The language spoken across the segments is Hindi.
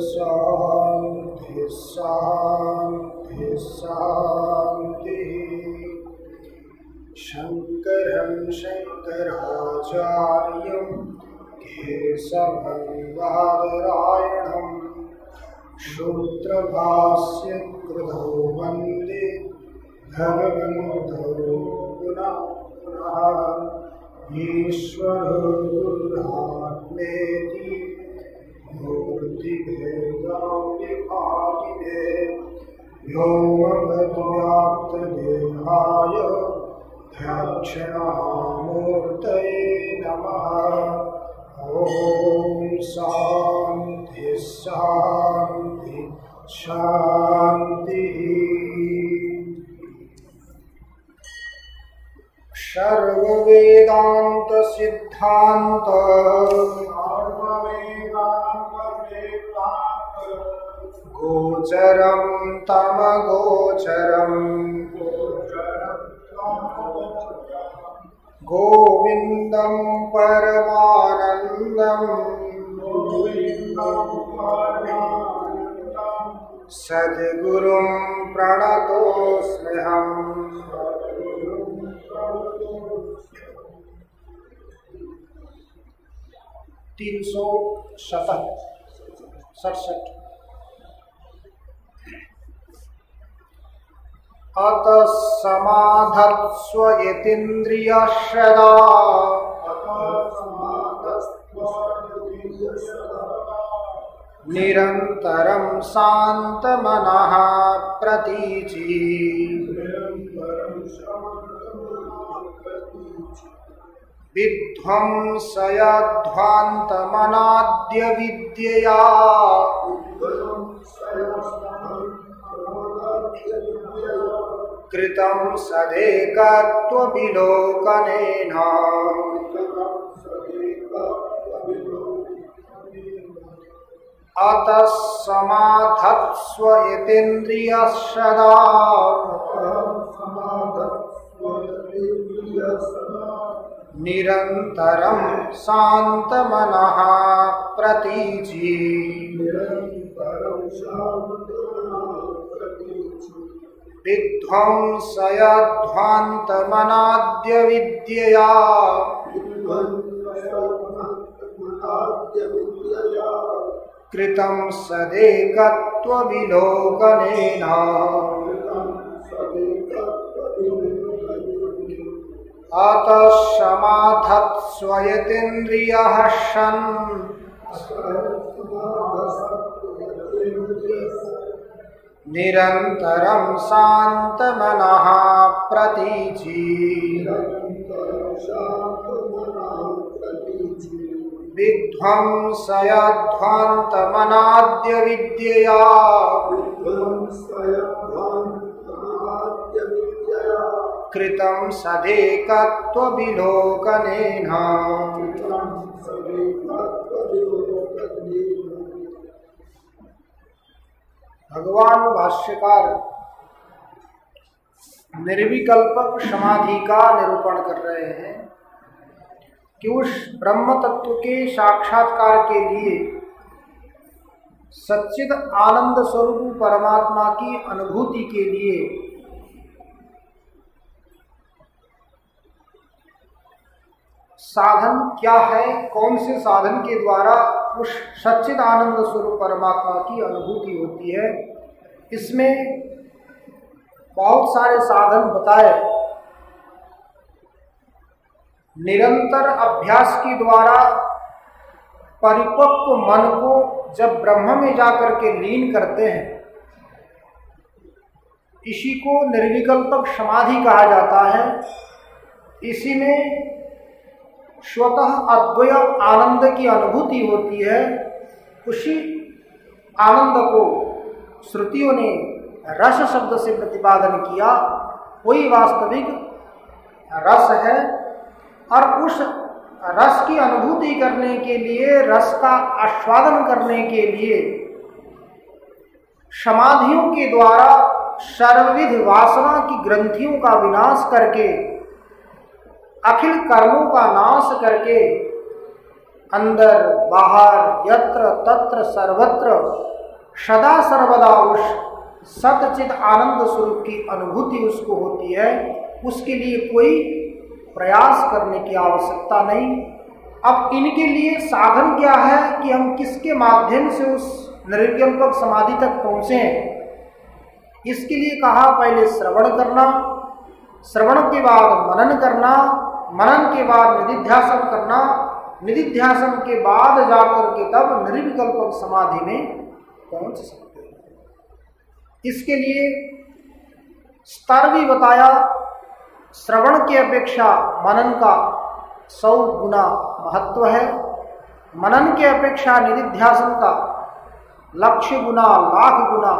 शांति शांति शांति। शंकरं शंकराचार्यं केशवं बादरायणं सूत्रभाष्य कृतो वन्दे भगवन्तो पुनः पुनः। ईश्वरो गुरुरात्मेति मूर्तिभेदविभागिने व्योमवद्व्याप्तदेहाय दक्षिणामूर्तये नमः। ॐ शान्ति शान्ति शान्तिः। सर्ववेदांत सिद्धांत गोचरं तमगोचरं गोविंदं परमानंदं सद्गुरुं प्रणतोऽस्म्यहम्। 367 अतः समाधत्स्व यतीन्द्रियश्रदा निरन्तरं शान्तमनः प्रतीचि। विध्वंसयध्वान्तमनाद्य विद्यया कृतं सदेकत्वविलोकनेन। अतः समाधत्स्व यतीन्द्रियश्रदा निरन्तरं शान्तमनः प्रतीचि। विध्वंसयध्वान्तमनाद्य विद्यया कृतं सदेकत्वविलोकनेन। अतः समाधत्स्व यतीन्द्रियः सन् निरन्तरं शान्तमनः प्रतीचि। विध्वंसयध्वान्तमनाद्य विद्यया कृतं सदेकत्वविलोकनेन। भगवान भाष्यकार निर्विकल्पक समाधि का निरूपण कर रहे हैं कि उस ब्रह्म तत्व के साक्षात्कार के लिए सच्चिद आनंद स्वरूप परमात्मा की अनुभूति के लिए साधन क्या है, कौन से साधन के द्वारा उस सच्चिद आनंद स्वरूप परमात्मा की अनुभूति होती है। इसमें बहुत सारे साधन बताए। निरंतर अभ्यास के द्वारा परिपक्व मन को जब ब्रह्म में जाकर के लीन करते हैं, इसी को निर्विकल्पक समाधि कहा जाता है। इसी में स्वतः अद्वय आनंद की अनुभूति होती है। उसी आनंद को श्रुतियों ने रस शब्द से प्रतिपादन किया। वही वास्तविक रस है और उस रस की अनुभूति करने के लिए, रस का आस्वादन करने के लिए समाधियों के द्वारा सर्वविध वासना की ग्रंथियों का विनाश करके, अखिल कर्मों का नाश करके अंदर बाहर यत्र तत्र सर्वत्र सदा सर्वदा उस सतचित आनंद स्वरूप की अनुभूति उसको होती है, उसके लिए कोई प्रयास करने की आवश्यकता नहीं। अब इनके लिए साधन क्या है कि हम किसके माध्यम से उस निर्विकल्पक समाधि तक पहुँचे। इसके लिए कहा पहले श्रवण करना, श्रवण के बाद मनन करना, मनन के बाद निधिध्यासन करना, निधिध्यासन के बाद जाकर के तब निर्विकल्पक समाधि में पहुंच सकते हैं। इसके लिए स्तर भी बताया। श्रवण की अपेक्षा मनन का 100 गुना महत्व है, मनन की अपेक्षा निधिध्यासन का 1,00,000 गुना 1,00,000 गुना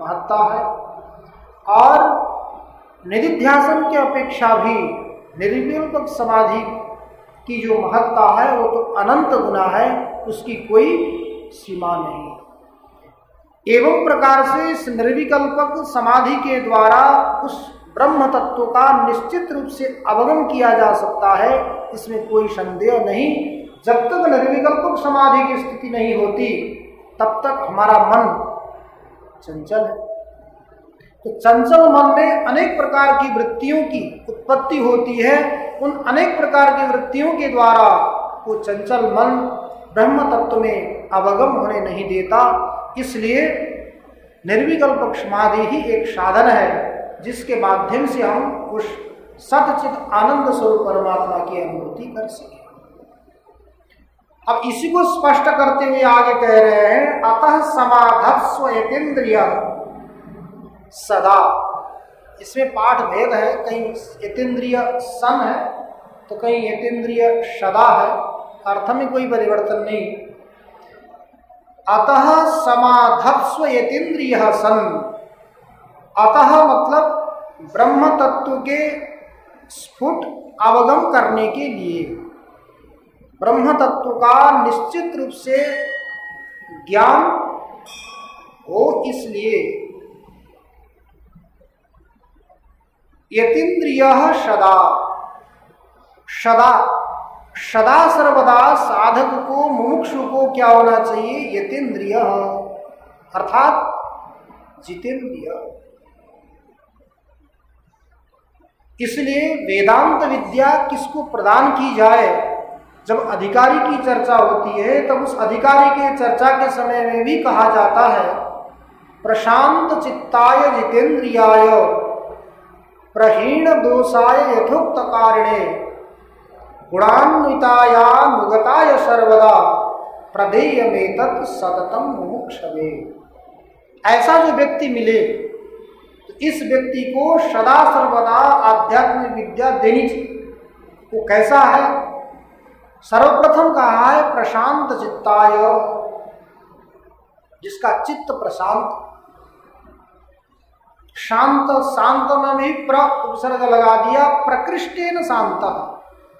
महत्ता है, और निधिध्यासन की अपेक्षा भी निर्विकल्पक समाधि की जो महत्ता है वो तो अनंत गुना है, उसकी कोई सीमा नहीं। एवं प्रकार से इस निर्विकल्पक समाधि के द्वारा उस ब्रह्म तत्व का निश्चित रूप से अवगम किया जा सकता है, इसमें कोई संदेह नहीं। जब तक निर्विकल्पक समाधि की स्थिति नहीं होती तब तक हमारा मन चंचल है। तो चंचल मन में अनेक प्रकार की वृत्तियों की उत्पत्ति होती है। उन अनेक प्रकार की वृत्तियों के द्वारा वो चंचल मन ब्रह्म तत्व में अवगम होने नहीं देता। इसलिए निर्विकल्पक समाधि ही एक साधन है जिसके माध्यम से हम उस सतचित आनंद स्वरूप परमात्मा की अनुभूति कर सकें। अब इसी को स्पष्ट करते हुए आगे कह रहे हैं, अतः समाधत्स्व यतेन्द्रिय सदा। इसमें पाठ भेद है, कहीं यतेन्द्रिय सन है तो कहीं यतेन्द्रिय सदा है, अर्थ में कोई परिवर्तन नहीं। अतः समाधत्स्व यतेन्द्रिय सन, अतः मतलब ब्रह्म तत्व के स्फुट अवगम करने के लिए, ब्रह्म तत्व का निश्चित रूप से ज्ञान हो, इसलिए यतीन्द्रिय सदा, सदा सदा सर्वदा साधक को मुमुक्षु को क्या होना चाहिए, यतीन्द्रिय अर्थात जितेंद्रिय। इसलिए वेदांत विद्या किसको प्रदान की जाए, जब अधिकारी की चर्चा होती है तब उस अधिकारी के चर्चा के समय में भी कहा जाता है, प्रशांत चित्ताय जितेंद्रियाय प्रहीण दोषाय यथोक्त कारणे गुणान्विताया नुगताय सर्वदा प्रदेयमेतत् सततम मुमुक्षवे। ऐसा जो व्यक्ति मिले तो इस व्यक्ति को सदा सर्वदा आध्यात्मिक विद्या देनी चाहिए। वो कैसा है, सर्वप्रथम कहा है प्रशांत चित्ताय, जिसका चित्त प्रशांत, शांत, शांत में भी प्र उपसर्ग लगा दिया, प्रकृष्टेन शांत,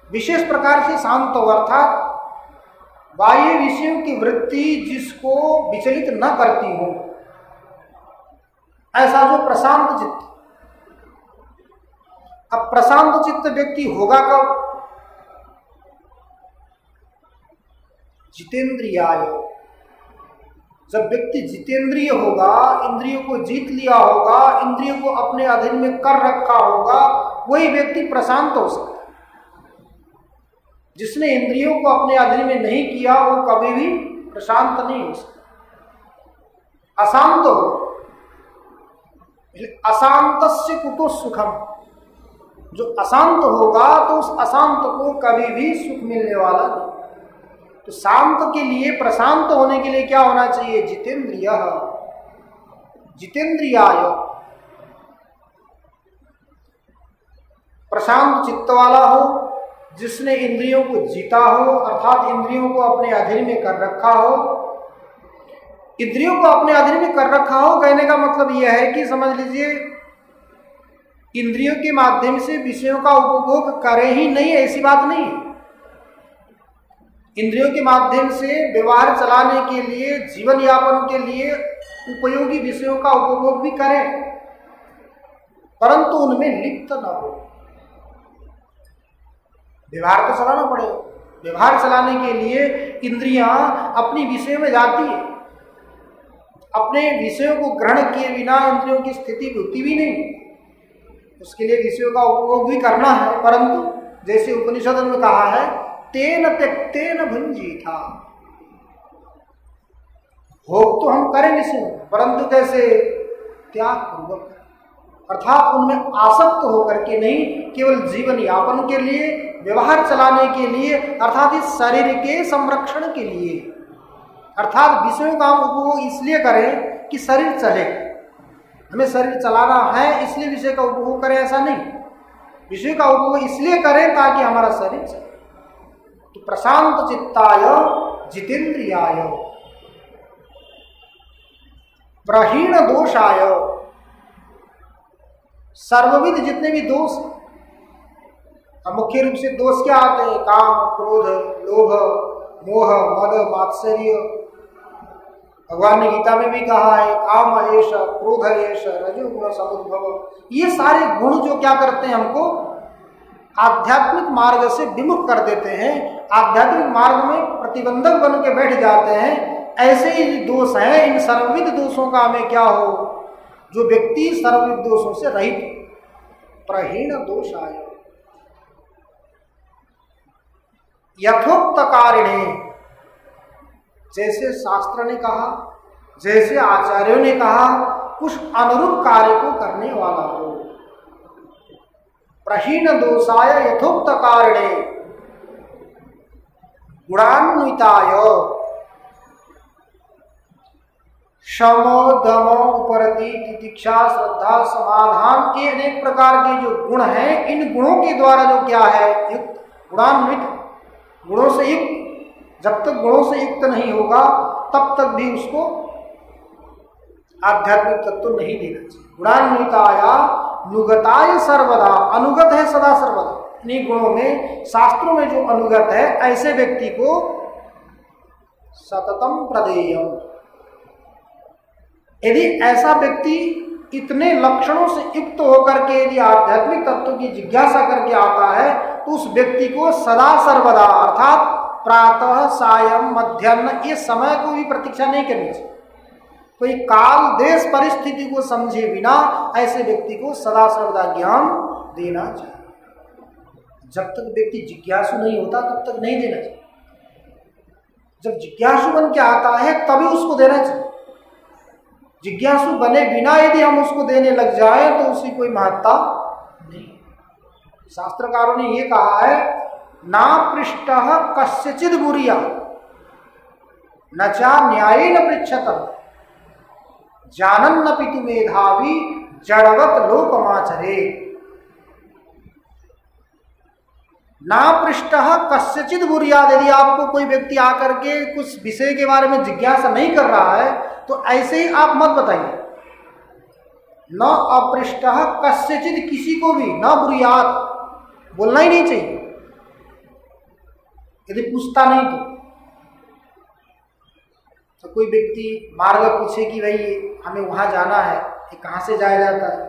विशेष प्रकार से शांत हो, अर्थात बाह्य विषयों की वृत्ति जिसको विचलित न करती हो, ऐसा जो प्रशांत चित्त। अब प्रशांत चित्त व्यक्ति होगा कब, जितेंद्रियाय, जब व्यक्ति जितेंद्रिय होगा, इंद्रियों को जीत लिया होगा, इंद्रियों को अपने अधीन में कर रखा होगा, वही व्यक्ति प्रशांत हो सकता है। जिसने इंद्रियों को अपने अधीन में नहीं किया वो कभी भी प्रशांत नहीं हो सकता, अशांत हो। अशांतस्य कुतो सुखम, जो अशांत होगा तो उस अशांत को कभी भी सुख मिलने वाला नहीं। तो शांत के लिए, प्रशांत होने के लिए क्या होना चाहिए, जितेंद्रिय, जितेंद्रियाय, प्रशांत चित्त वाला हो, जिसने इंद्रियों को जीता हो, अर्थात इंद्रियों को अपने अधीन में कर रखा हो। इंद्रियों को अपने अधीन में कर रखा हो कहने का मतलब यह है कि समझ लीजिए इंद्रियों के माध्यम से विषयों का उपभोग करे ही नहीं, ऐसी बात नहीं है। इंद्रियों के माध्यम से व्यवहार चलाने के लिए, जीवन यापन के लिए उपयोगी विषयों का उपभोग भी करें, परंतु उनमें लिप्त न हो। व्यवहार तो चलाना पड़ेगा, व्यवहार चलाने के लिए इंद्रियां अपनी विषय में जाती है, अपने विषयों को ग्रहण किए बिना इंद्रियों की स्थिति होती भी नहीं। उसके लिए विषयों का उपभोग भी करना है, परंतु जैसे उपनिषद में कहा है तेन त्यक्तेन भुंजीथा, भोग तो हम करें विषयों, परंतु कैसे? त्याग पूर्वक, अर्थात उनमें आसक्त होकर के नहीं, केवल जीवन यापन के लिए, व्यवहार चलाने के लिए, अर्थात इस शरीर के संरक्षण के लिए। अर्थात विषयों का हम उपभोग इसलिए करें कि शरीर चले, हमें शरीर चलाना है इसलिए विषय का उपभोग करें, ऐसा नहीं। विषय का उपभोग इसलिए करें ताकि हमारा शरीर चले। तो प्रशांत चित्ताय जितेंद्रियाय प्रहीण दोषाय, सर्वविध जितने भी दोष, अब मुख्य रूप से दोष क्या आते हैं? काम, क्रोध, लोभ, मोह, मद, मात्सर्य। भगवान ने गीता में भी कहा है काम एष, क्रोध एष, रजोगुण समुद्भव। ये सारे गुण जो क्या करते हैं, हमको आध्यात्मिक मार्ग से विमुख कर देते हैं, आध्यात्मिक मार्ग में प्रतिबंधक बन के बैठ जाते हैं। ऐसे ही दोष हैं, इन सर्वविध दोषों का हमें क्या हो, जो व्यक्ति सर्वविध दोषों से रहित, प्रहीण दोष आय यथोक्त कारिणे, जैसे शास्त्र ने कहा, जैसे आचार्यों ने कहा, उस अनुरूप कार्य को करने वाला हो। प्रहीण दोषाय यथोक्त कारिणे गुणान्विताय शम दम उपरति तितिक्षा श्रद्धा समाधान के अनेक प्रकार के जो गुण हैं, इन गुणों के द्वारा जो क्या है, युक्त, गुणान्वित, गुणों से युक्त। जब तक गुणों से युक्त नहीं होगा तब तक भी उसको आध्यात्मिक तत्व नहीं देना चाहिए। गुणान्विताया नुगताय सर्वदा, अनुगत है सदा सर्वदा। इन्हीं गुणों में, शास्त्रों में जो अनुगत है, ऐसे व्यक्ति को सततम प्रदेयम, यदि ऐसा व्यक्ति इतने लक्षणों से युक्त होकर के यदि आध्यात्मिक तत्व की जिज्ञासा करके आता है, तो उस व्यक्ति को सदा सर्वदा, अर्थात प्रातः, सायं, मध्याह्न, ये समय को भी प्रतीक्षा नहीं करनी चाहिए। कोई काल, देश, परिस्थिति को समझे बिना ऐसे व्यक्ति को सदा सर्वदा ज्ञान देना चाहिए। जब तक व्यक्ति जिज्ञासु नहीं होता तब तक नहीं देना चाहिए। जब जिज्ञासु बन के आता है तभी उसको देना चाहिए। जिज्ञासु बने बिना यदि हम उसको देने लग जाए तो उसकी कोई महत्ता नहीं। शास्त्रकारों ने ये कहा है, ना पृष्टः कस्यचिद बुरिया न चा न्यायेन पृच्छतः जानन्नपि तु मेधावी जड़वत लोकमाचरे। ना पृष्टः कस्यचिद बुरिया, यदि आपको कोई व्यक्ति आकर के कुछ विषय के बारे में जिज्ञासा नहीं कर रहा है तो ऐसे ही आप मत बताइए। न अपृष्टः कस्यचिद, किसी को भी न बुरियात, बोलना ही नहीं चाहिए यदि पूछता नहीं तो कोई व्यक्ति मार्ग पूछे कि भाई हमें वहां जाना है, ये कहाँ से जाया जाता है,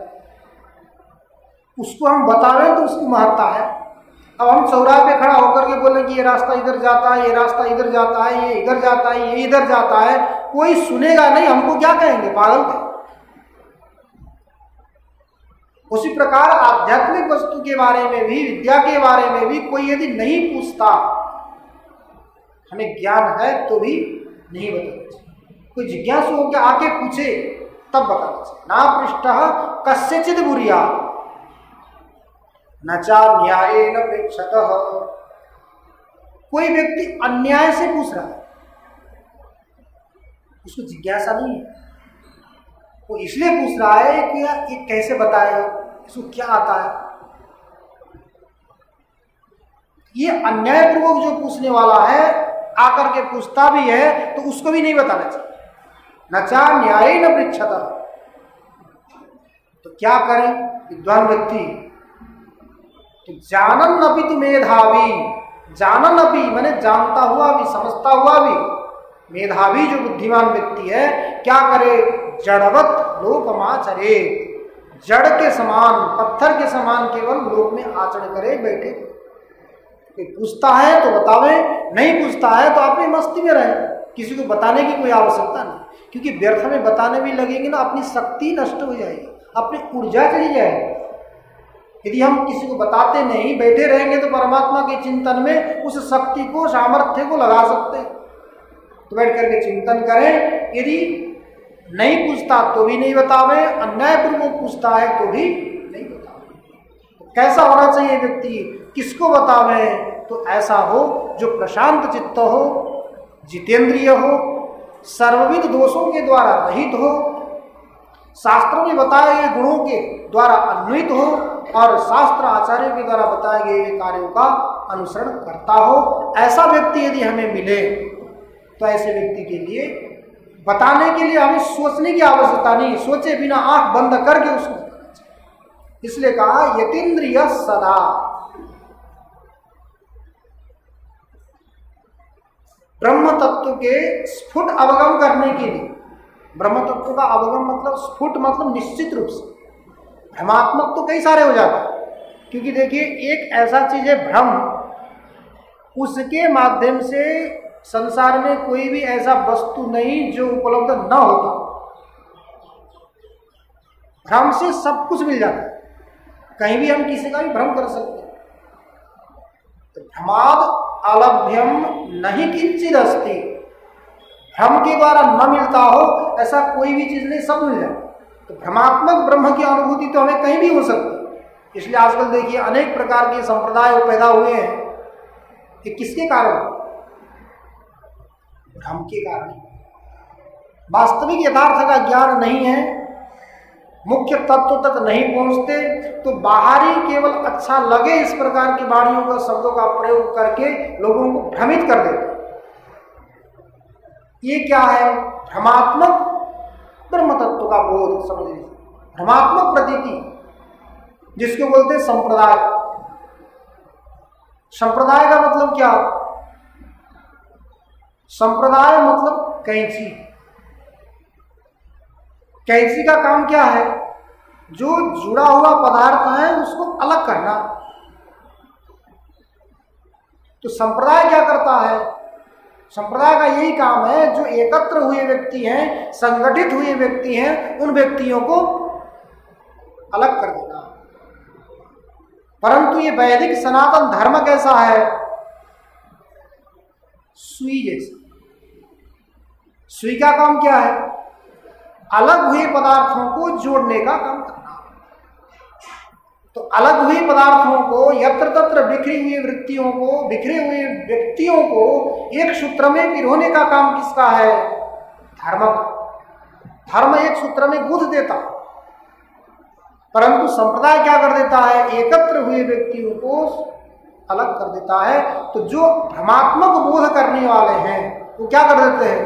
उसको हम बतावें तो उसकी महत्ता है। अब हम चौराहे पे खड़ा होकर के बोलें कि ये रास्ता इधर जाता है, ये रास्ता इधर जाता है, ये इधर जाता है, ये इधर जाता है, कोई सुनेगा नहीं, हमको क्या कहेंगे, पागल कहेंगे। उसी प्रकार आध्यात्मिक वस्तु के बारे में भी, विद्या के बारे में भी कोई यदि नहीं पूछता, हमें ज्ञान है तो भी नहीं बताना चाहिए। कोई जिज्ञासु होकर आके पूछे तब बताना चाहिए। ना पृष्ठः कस्यचिद बुरिया न चा न्यायेन पृच्छतः, कोई व्यक्ति अन्याय से पूछ रहा है, उसको जिज्ञासा नहीं है, वो इसलिए पूछ रहा है कि ये कैसे बताएगा, इसको क्या आता है। ये अन्यायपूर्वक जो पूछने वाला है, आकर के पूछता भी है तो उसको भी नहीं बताना चाहिए। न चा न्यायेन पृच्छतः, तो क्या करें विद्वान व्यक्ति, तो जानन अपि तु मेधावी, जानन अपि माने जानता हुआ भी, समझता हुआ भी, मेधावी जो बुद्धिमान व्यक्ति है क्या करे, जड़वत लोकमाचरे, जड़ के समान, पत्थर के समान केवल लोक में आचरण करे, बैठे। कोई पूछता है तो बतावे, नहीं पूछता है तो अपनी मस्ती में रहे, किसी को बताने की कोई आवश्यकता नहीं। क्योंकि व्यर्थ में बताने भी लगेंगे ना, अपनी शक्ति नष्ट हो जाएगी, अपनी ऊर्जा चली जाएगी। यदि हम किसी को बताते नहीं, बैठे रहेंगे तो परमात्मा के चिंतन में उस शक्ति को, सामर्थ्य को लगा सकते हैं। तो बैठ करके चिंतन करें। यदि नहीं पूछता तो भी नहीं बतावे, अन्यायपूर्वक पूछता है तो भी नहीं बतावे। तो कैसा होना चाहिए व्यक्ति, किसको बतावे? तो ऐसा हो जो प्रशांत चित्त हो, जितेंद्रिय हो, सर्वविध दोषों के द्वारा रहित हो, शास्त्रों में बताए गए गुणों के द्वारा अन्वित हो और शास्त्र आचार्यों के द्वारा बताए गए कार्यों का अनुसरण करता हो। ऐसा व्यक्ति यदि हमें मिले तो ऐसे व्यक्ति के लिए बताने के लिए हमें सोचने की आवश्यकता नहीं, सोचे बिना आंख बंद करके उसको बताना चाहिए। इसलिए कहा यतीन्द्रिय सदा। ब्रह्म तत्व के स्फुट अवगम करने के लिए, ब्रह्म तत्व का अवगम मतलब स्फुट मतलब निश्चित रूप से, भ्रमात्मक तो कई सारे हो जाते हैं। क्योंकि देखिए एक ऐसा चीज है भ्रम, उसके माध्यम से संसार में कोई भी ऐसा वस्तु नहीं जो उपलब्ध न होता। भ्रम से सब कुछ मिल जाता है, कहीं भी हम किसी का भी भ्रम कर सकते हैं। तो भ्रमाद अलभ्यम नहीं किंचित अस्ति, भ्रम के द्वारा न मिलता हो ऐसा कोई भी चीज नहीं, सब मिल जाए। तो भ्रमात्मक ब्रह्म की अनुभूति तो हमें कहीं भी हो सकती है। इसलिए आजकल देखिए अनेक प्रकार के संप्रदाय पैदा हुए हैं, कि किसके कारण? भ्रम के कारण। वास्तविक यथार्थ का ज्ञान नहीं है, मुख्य तत्व तक नहीं पहुंचते, तो बाहरी केवल अच्छा लगे इस प्रकार की वाणियों का, शब्दों का प्रयोग करके लोगों को भ्रमित कर देते। ये क्या है? भ्रमात्मक ब्रह्म तत्व का बोध, समझ लीजिए, भ्रमात्मक प्रतीति, जिसको बोलते हैं संप्रदाय। संप्रदाय का मतलब क्या? संप्रदाय मतलब कैंची। कैंची का काम क्या है? जो जुड़ा हुआ पदार्थ है उसको अलग करना। तो संप्रदाय क्या करता है? संप्रदाय का यही काम है, जो एकत्र हुए व्यक्ति हैं, संगठित हुए व्यक्ति हैं, उन व्यक्तियों को अलग कर देना। परंतु ये वैदिक सनातन धर्म कैसा है? सुई जैसा। सुई का काम क्या है? अलग हुए पदार्थों को जोड़ने का काम करना। तो अलग हुए पदार्थों को, यत्र तत्र बिखरी हुई वृत्तियों को, बिखरे हुए व्यक्तियों को एक सूत्र में पिरोने का काम किसका है? धर्म का। धर्म एक सूत्र में गूंथ देता, परंतु संप्रदाय क्या कर देता है? एकत्र हुए व्यक्तियों को अलग कर देता है। तो जो भ्रमात्मक बोध करने वाले हैं वो क्या कर देते हैं?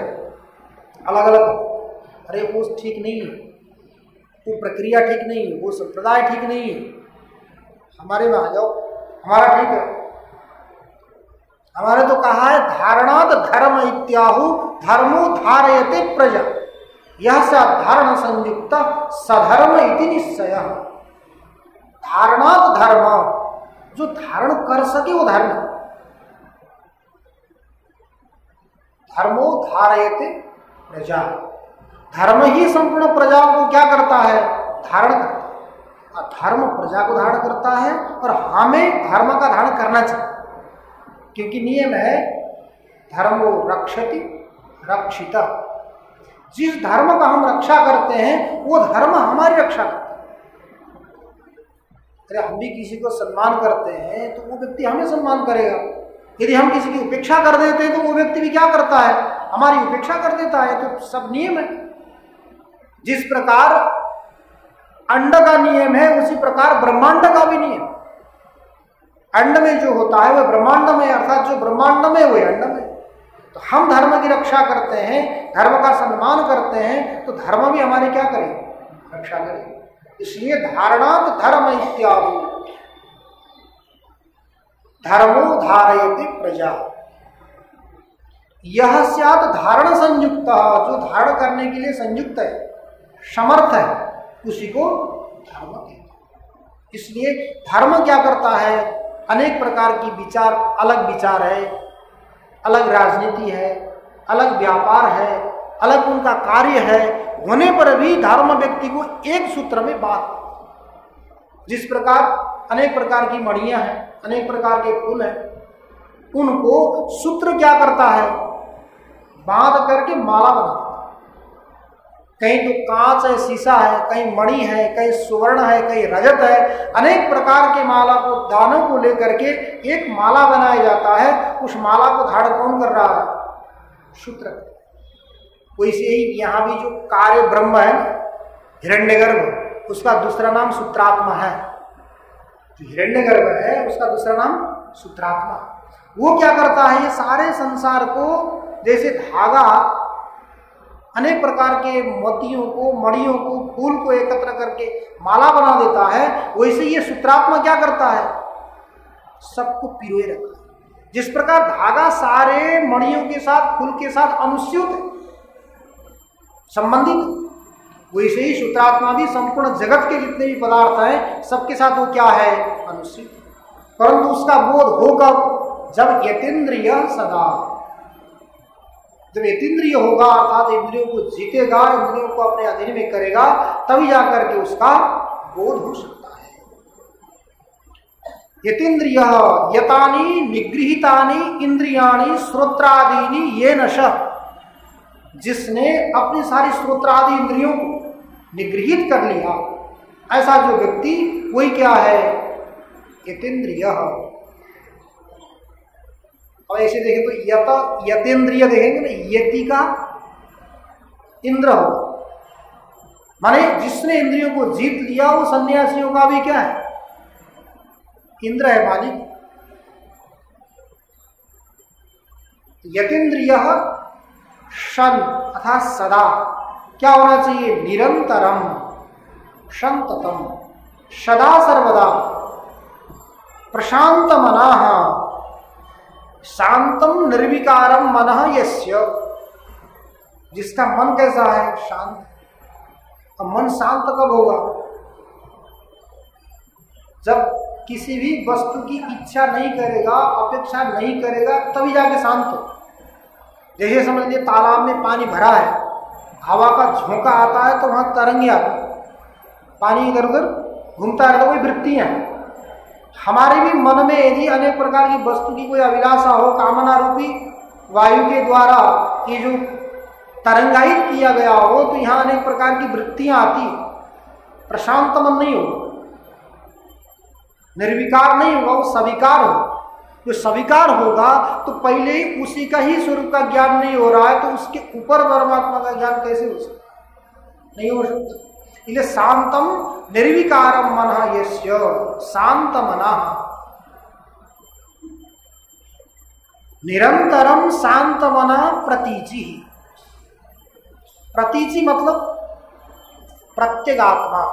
अलग अलग। अरे वो ठीक नहीं है, वो प्रक्रिया ठीक नहीं है, वो संप्रदाय ठीक नहीं है, हमारे में आ जाओ, हमारा ठीक है। हमारे तो कहा है धारणात धर्म इत्याहु धर्मो धारयते प्रजा, यह से धारण संयुक्त सधर्म इति निश्चय। धारणात धर्म, जो धारण कर सके वो धर्म। धर्मो धारयते प्रजा, धर्म ही संपूर्ण प्रजाओं को क्या करता है? धारण करता है। धर्म प्रजा को धारण करता है और हमें धर्म का धारण करना चाहिए, क्योंकि नियम है धर्मो रक्षति रक्षिता। जिस धर्म का हम रक्षा करते हैं वो धर्म हमारी रक्षा करता है। अरे हम भी किसी को सम्मान करते हैं तो वो व्यक्ति हमें सम्मान करेगा। यदि हम किसी की उपेक्षा कर देते हैं तो वो व्यक्ति भी क्या करता है? हमारी उपेक्षा कर देता है। तो सब नियम है। जिस प्रकार अंड का नियम है उसी प्रकार ब्रह्मांड का भी नियम। अंड में जो होता है वह ब्रह्मांड में, अर्थात जो ब्रह्मांड में वह अंड में। तो हम धर्म की रक्षा करते हैं, धर्म का सम्मान करते हैं, तो धर्म भी हमारी क्या करेगा? रक्षा करेगा। इसलिए धारणात धर्म इत्यादि धर्मो धारयते प्रजा, यह स्यात् धारण संयुक्त, जो धारण करने के लिए संयुक्त है, समर्थ है, उसी को धर्म कहते हैं। इसलिए धर्म क्या करता है? अनेक प्रकार की विचार, अलग विचार है, अलग राजनीति है, अलग व्यापार है, अलग उनका कार्य है, होने पर भी धर्म व्यक्ति को एक सूत्र में बांध। जिस प्रकार अनेक प्रकार की मणियां हैं, अनेक प्रकार के फूल हैं, उनको सूत्र क्या करता है, बांध करके माला बनाता है। कहीं तो कांच है, शीशा है, कहीं मणि है, कहीं सुवर्ण है, कहीं रजत है, अनेक प्रकार के माला को, दानों को लेकर के एक माला बनाया जाता है। उस माला को धारण कौन कर रहा है, सूत्र। वैसे ही यहाँ भी जो कार्य ब्रह्म है हिरण्यगर्भ, उसका दूसरा नाम सूत्रात्मा है। जो हिरण्यगर्भ है उसका दूसरा नाम सूत्रात्मा। वो क्या करता है, ये सारे संसार को जैसे धागा अनेक प्रकार के मोतियों को, मणियों को, फूल को एकत्र करके माला बना देता है, वैसे ये सूत्रात्मा क्या करता है, सबको पिरोए रखता है। जिस प्रकार धागा सारे मणियों के साथ, फूल के साथ अनुस्यूत है, संबंधित, वैसे ही सूत्रात्मा भी संपूर्ण जगत के जितने भी पदार्थ हैं सबके साथ वो क्या है, अनुस्यूत। परंतु उसका बोध होगा जब यतेंद्रिय सदा, जब यतीन्द्रिय होगा, अर्थात इंद्रियों को जीतेगा, इंद्रियों को अपने अधीन में करेगा, तभी जाकर के उसका बोध हो सकता है। यतीन्द्रिय यतानि निगृहीतानि इंद्रियाणि श्रोत्रादीनि येन शः, जिसने अपनी सारी श्रोत्रादि इंद्रियों को निगृहित कर लिया, ऐसा जो व्यक्ति, वही क्या है, यतीन्द्रिय। और ऐसे देखें तो यत, यतेंद्रिय देखेंगे ना, यति का इंद्र हो, माने जिसने इंद्रियों को जीत लिया, वो सन्यासियों का भी क्या है, इंद्र है, मालिक। यतेंद्रिय शन अर्थात सदा क्या होना चाहिए, निरंतरम शांततम, सदा सर्वदा प्रशांत मनाः, शांतम निर्विकारम मनः यस्य, जिसका मन कैसा है, शांत। अब मन शांत कब होगा, जब किसी भी वस्तु की इच्छा नहीं करेगा, अपेक्षा नहीं करेगा, तभी जाके शांत हो। जैसे समझ लीजिए तालाब में पानी भरा है, हवा का झोंका आता है तो वहां तरंगे आती है, पानी इधर उधर घूमता है, तो कोई वृत्तियां हैं। हमारे भी मन में यदि अनेक प्रकार की वस्तु की कोई अभिलाषा हो, कामना रूपी वायु के द्वारा ये जो तरंगायित किया गया हो, तो यहाँ अनेक प्रकार की वृत्तियां आती है। प्रशांत मन नहीं होगा, निर्विकार नहीं होगा, वो सविकार होगा। जो सविकार होगा तो पहले ही उसी का ही स्वरूप का ज्ञान नहीं हो रहा है, तो उसके ऊपर परमात्मा का ज्ञान कैसे हो सकता, नहीं हो सकता। इसलिए शांतम निर्विकारम मनः यस्य, शांत मनः, निरंतरम शांत मनः प्रतीचि। प्रतीचि मतलब प्रत्यगात्मा,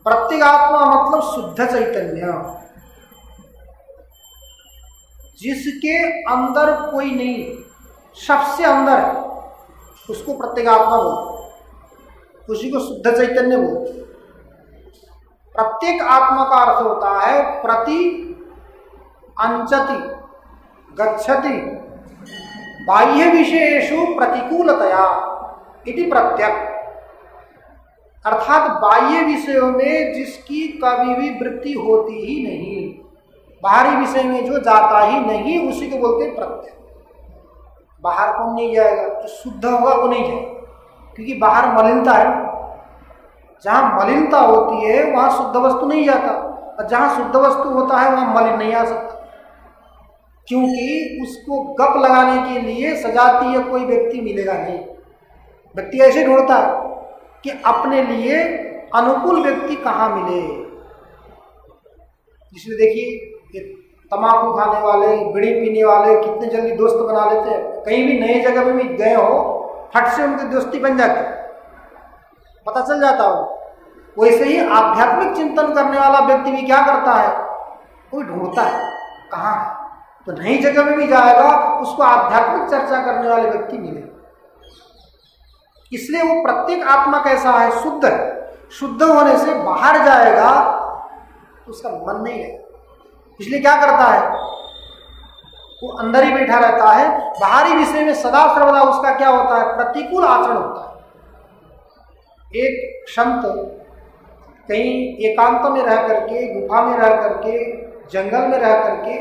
प्रत्यगात्मा मतलब शुद्ध चैतन्य, जिसके अंदर कोई नहीं, सबसे अंदर है, उसको प्रत्यगात्मा बोलते, उसी को शुद्ध चैतन्य बोलते। प्रत्येक आत्मा का अर्थ होता है प्रति अंचति गच्छति बाह्य विषयेषु प्रतिकूलतया इति प्रत्यक, अर्थात बाह्य विषयों में जिसकी कभी भी वृत्ति होती ही नहीं, बाहरी विषय में जो जाता ही नहीं, उसी को बोलते हैं प्रत्यक। बाहर कौन नहीं जाएगा, जो शुद्ध होगा वो नहीं जाएगा, क्योंकि बाहर मलिनता है। जहां मलिनता होती है वहां शुद्ध वस्तु नहीं जाता, और जहां शुद्ध वस्तु होता है वहां मलिन नहीं आ सकता, क्योंकि उसको गप लगाने के लिए सजातीय कोई व्यक्ति मिलेगा नहीं। व्यक्ति ऐसे ढूंढता है कि अपने लिए अनुकूल व्यक्ति कहाँ मिले। जिसमें देखिए तंबाकू खाने वाले, बीड़ी पीने वाले कितने जल्दी दोस्त बना लेते हैं। कहीं भी नई जगह में भी गए हो, फट से उनकी दोस्ती बन जाती है, पता चल जाता हो। वैसे ही आध्यात्मिक चिंतन करने वाला व्यक्ति भी क्या करता है, कोई ढूंढता है कहाँ है, तो नई जगह में भी जाएगा, उसको आध्यात्मिक चर्चा करने वाले व्यक्ति मिले। इसलिए वो प्रत्येक आत्मा कैसा है, शुद्ध है। शुद्ध होने से बाहर जाएगा तो उसका मन नहीं है, इसलिए क्या करता है, वो अंदर ही बैठा रहता है, बाहरी विषय में सदा सर्वदा उसका क्या होता है, प्रतिकूल आचरण होता है। एक संत कहीं एकांत में रह करके, गुफा में रह करके, जंगल में रह करके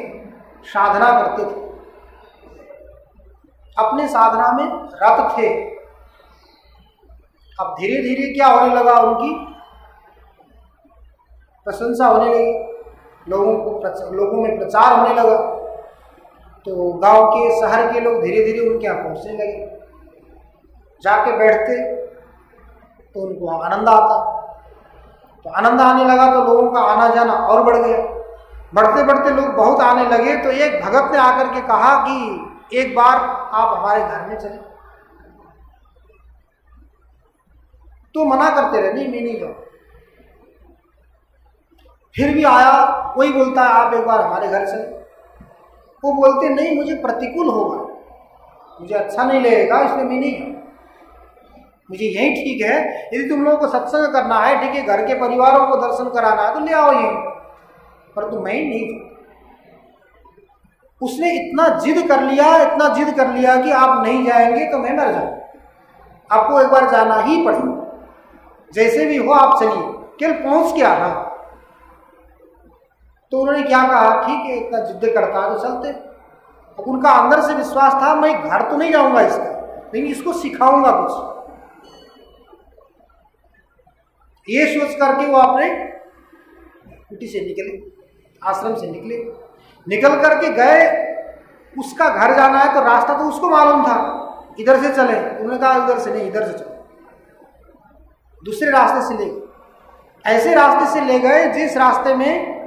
साधना करते थे, अपने साधना में रत थे। अब धीरे धीरे क्या होने लगा, उनकी प्रशंसा होने लगी, लोगों में प्रचार होने लगा, तो गांव के शहर के लोग धीरे धीरे उनके यहाँ पहुंचने लगे। जाके बैठते तो उनको आनंद आता, तो आनंद आने लगा तो लोगों का आना जाना और बढ़ गया। बढ़ते बढ़ते लोग बहुत आने लगे तो एक भगत ने आकर के कहा कि एक बार आप हमारे घर में चले। तो मना करते रहे, नहीं मैं नहीं जाऊं। फिर भी आया, कोई बोलता है आप एक बार हमारे घर चले। वो बोलते नहीं, मुझे प्रतिकूल होगा, मुझे अच्छा नहीं लगेगा, इसलिए मैं नहीं जाऊं, मुझे यही ठीक है। यदि तुम लोगों को सत्संग करना है, ठीक है, घर के परिवारों को दर्शन कराना है तो ले आओ यही, पर तुम मैं नहीं जाऊं। उसने इतना जिद कर लिया कि आप नहीं जाएंगे तो मैं मर जाऊं, आपको एक बार जाना ही पड़ेगा, जैसे भी हो आप चलिए, केवल पहुंच के आना। तो उन्होंने क्या कहा, ठीक है, इतना जिद करता है तो चलते। अब उनका अंदर से विश्वास था, मैं घर तो नहीं जाऊंगा इसका, लेकिन इसको सिखाऊंगा कुछ। ये सोच करके वो अपने कुटी से निकले, आश्रम से निकल करके गए। उसका घर जाना है तो रास्ता तो उसको मालूम था, इधर से चले। उन्होंने कहा इधर से नहीं, इधर से चलो, दूसरे रास्ते से ले गए। ऐसे रास्ते से ले गए जिस रास्ते में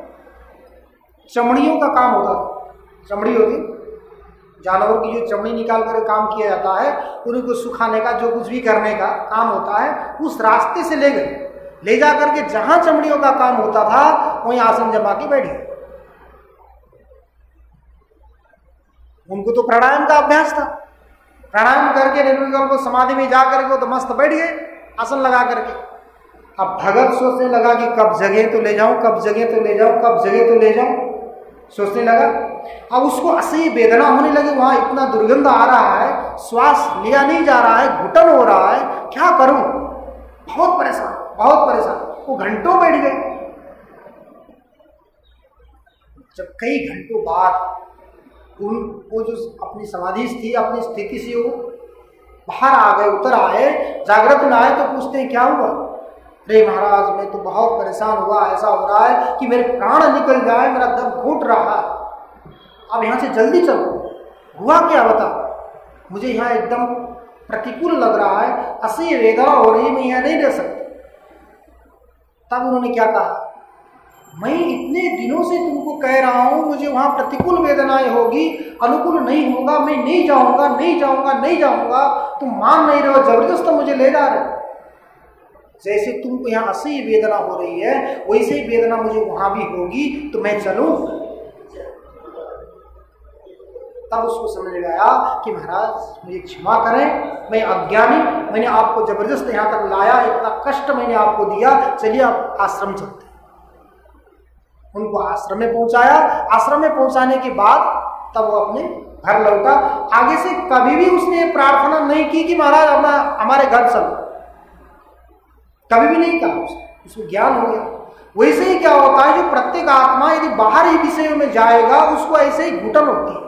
चमड़ियों का काम होता था। चमड़ी होती, जानवर की जो चमड़ी निकाल कर काम किया जाता है, उनको सुखाने का, जो कुछ भी करने का काम होता है, उस रास्ते से ले गए। ले जा करके जहां चमड़ियों का काम होता था वहीं आसन जमा के बैठ गए। उनको तो प्राणायाम का अभ्यास था, प्राणायाम करके निर्विकल्प को समाधि में जा करके वो तो मस्त बैठ गए आसन लगा करके। अब भगत सोचने लगा कि कब जगह तो ले जाऊं, कब जगह तो ले जाऊं, कब जगह तो ले जाऊं, सोचने लगा। अब उसको असह्य वेदना होने लगी, वहां इतना दुर्गंध आ रहा है, श्वास लिया नहीं जा रहा है, घुटन हो रहा है, क्या करूं, बहुत परेशान। वो घंटों बैठ गए। जब कई घंटों बाद वो जो अपनी समाधि थी, अपनी स्थिति से वो बाहर आ गए, उतर आए, जागृत में आए, तो पूछते हैं क्या हुआ। अरे महाराज, मैं तो बहुत परेशान हुआ, ऐसा हो रहा है कि मेरे प्राण निकल जाए, मेरा दम घुट रहा है, अब यहाँ से जल्दी चलो। हुआ क्या बता, मुझे यहाँ एकदम प्रतिकूल लग रहा है, असह्य वेदना हो रही है, मैं यहाँ नहीं रह सकता। तब उन्होंने क्या कहा, मैं इतने दिनों से तुमको कह रहा हूं, मुझे वहां प्रतिकूल वेदनाएं होगी, अनुकूल नहीं होगा, मैं नहीं जाऊंगा, तुम मान नहीं रहे हो, जबरदस्त मुझे ले जा रहे हो। जैसे तुमको यहाँ असह्य वेदना हो रही है, वैसे ही वेदना मुझे वहां भी होगी, तो मैं चलूं। तब उसको समझ में आया कि महाराज मुझे क्षमा करें, मैं अज्ञानी, मैंने आपको जबरदस्त यहाँ तक लाया, इतना कष्ट मैंने आपको दिया, चलिए आप आश्रम चलते। उनको आश्रम में पहुंचाया। आश्रम में पहुंचाने के बाद तब वो अपने घर लौटा। आगे से कभी भी उसने प्रार्थना नहीं की कि महाराज हमारे घर चलो, कभी भी नहीं कहा। उसको ज्ञान हो गया। वैसे ही क्या होता है, जो प्रत्येक आत्मा यदि बाहर ही विषयों में जाएगा, उसको ऐसे ही घुटन होती है,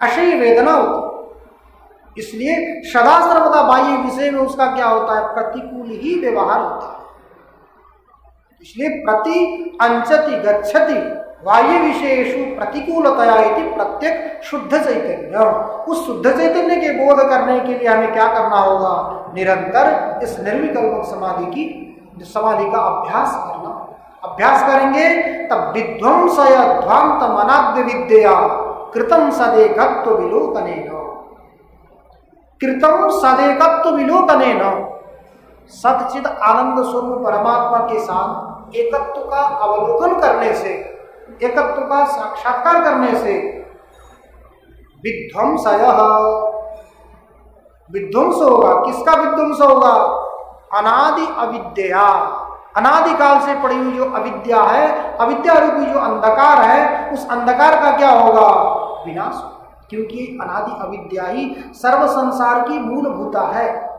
असह्य वेदना होती है। इसलिए सदा सर्वदा बाह्य विषय में उसका क्या होता है, प्रतिकूल ही व्यवहार होता है। इसलिए प्रति अंचति गच्छति बाह्य विषयेषु प्रतिकूलतया इति प्रत्येक शुद्ध चैतन्य। उस शुद्ध चैतन्य के बोध करने के लिए हमें क्या करना होगा, निरंतर इस निर्विकल्प समाधि का अभ्यास करना। अभ्यास करेंगे तब विध्वंसय ध्वांत मनाद्य विद्या कृतम सदेकत्व विलोकनेन, कृतम सदेकत्व विलोकनेन, सच्चिद आनंद स्वरूप परमात्मा के साथ एकत्व का अवलोकन करने से, एकत्व का साक्षात्कार करने से विध्वंसयः, विध्वंस होगा। किसका विध्वंस होगा, अनादि अविद्या, अनादिकाल से पड़ी हुई जो अविद्या है, अविद्या रूपी जो अंधकार है, उस अंधकार का क्या होगा? विनाश। क्योंकि अनादि अविद्या ही सर्व संसार की मूलभूता है।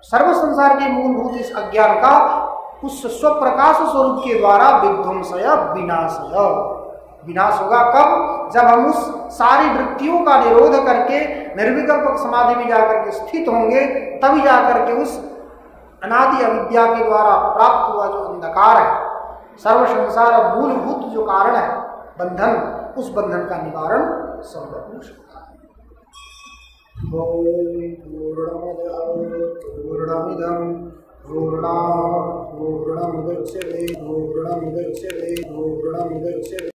सर्व संसार के मूलभूत इस अज्ञान का उस स्वप्रकाश स्वरूप के द्वारा विध्वंसय विनाशय, विनाश होगा। कब? जब हम उस सारी वृत्तियों का निरोध करके निर्विकल्प समाधि में जाकर के स्थित होंगे, तभी जाकर के उस अनादि अविद्या के द्वारा प्राप्त हुआ जो अंधकार है, सर्व संसार मूलभूत जो कारण है बंधन, उस बंधन का निवारण संभव हो सकता है। पूर्णमिदं पूर्णात् पूर्णमुदच्यते पूर्णमुदच्यते।